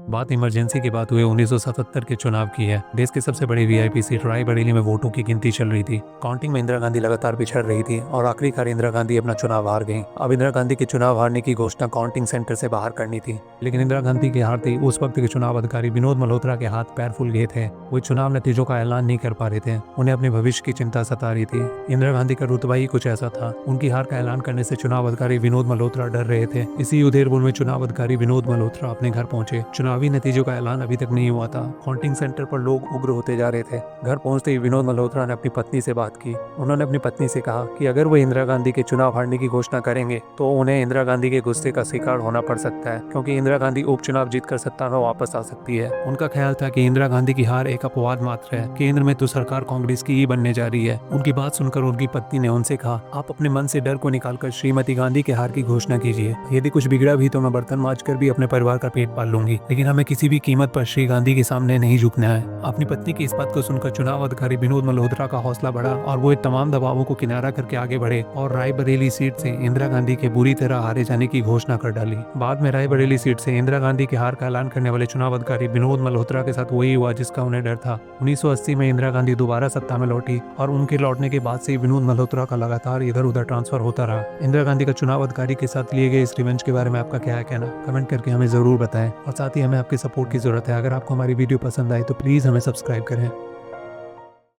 बात इमरजेंसी की बात हुए 1977 के चुनाव की है। देश की सबसे बड़ी वीआईपी सीट रायबरेली में वोटों की गिनती चल रही थी। काउंटिंग में इंदिरा गांधी लगातार पिछड़ रही थी और आखिरकार इंदिरा गांधी अपना चुनाव हार गई। अब इंदिरा गांधी के चुनाव हारने की घोषणा काउंटिंग सेंटर से बाहर करनी थी, लेकिन इंदिरा गांधी की हारते उस वक्त के चुनाव अधिकारी विनोद मल्होत्रा के हाथ पैर फूल गए थे। वो चुनाव नतीजों का ऐलान नहीं कर पा रहे थे। उन्हें अपने भविष्य की चिंता सता रही थी। इंदिरा गांधी का रुतबा ही कुछ ऐसा था। उनकी हार का ऐलान करने से चुनाव अधिकारी विनोद मल्होत्रा डर रहे थे। इसी उधेड़बुन में चुनाव अधिकारी विनोद मल्होत्रा अपने घर पहुंचे। चुनावी नतीजों का ऐलान अभी तक नहीं हुआ था। काउंटिंग सेंटर पर लोग उग्र होते जा रहे थे। घर पहुंचते ही विनोद मल्होत्रा ने अपनी पत्नी से बात की। उन्होंने अपनी पत्नी से कहा कि अगर वो इंदिरा गांधी के चुनाव हारने की घोषणा करेंगे तो उन्हें इंदिरा गांधी के गुस्से का शिकार होना पड़ सकता है, क्योंकि इंदिरा गांधी उपचुनाव जीतकर सत्ता में वापस आ सकती है। उनका ख्याल था कि इंदिरा गांधी की हार एक अपवाद मात्र है। केंद्र में तो सरकार कांग्रेस की ही बनने जा रही है। उनकी बात सुनकर उनकी पत्नी ने उनसे कहा, आप अपने मन से डर को निकालकर श्रीमती गांधी के हार की घोषणा कीजिए। यदि कुछ बिगड़ा भी तो मैं बर्तन मांज कर भी अपने परिवार का पेट पाल लूंगी, लेकिन हमें किसी भी कीमत पर श्री गांधी के सामने नहीं झुकना है। अपनी पत्नी की इस बात को सुनकर चुनाव अधिकारी विनोद मल्होत्रा का हौसला बढ़ा और वो तमाम दबावों को किनारा करके आगे बढ़े और रायबरेली सीट से इंदिरा गांधी के बुरी तरह हारे जाने की घोषणा कर डाली। बाद में रायबरेली सीट से इंदिरा गांधी की हार का ऐलान करने वाले चुनाव अधिकारी विनोद मल्होत्रा के साथ वही हुआ जिसका उन्हें डर था। 1980 में इंदिरा गांधी दोबारा सत्ता में लौटी और उनके लौटने के बाद से विनोद मल्होत्रा का लगातार इधर उधर ट्रांसफर होता रहा। इंदिरा गांधी का चुनाव अधिकारी के साथ लिए गए इस रिवेंज के बारे में आपका क्या कहना, कमेंट करके हमें जरूर बताएं। और साथ ही हमें आपके सपोर्ट की जरूरत है। अगर आपको हमारी वीडियो पसंद आए तो प्लीज हमें सब्सक्राइब करें।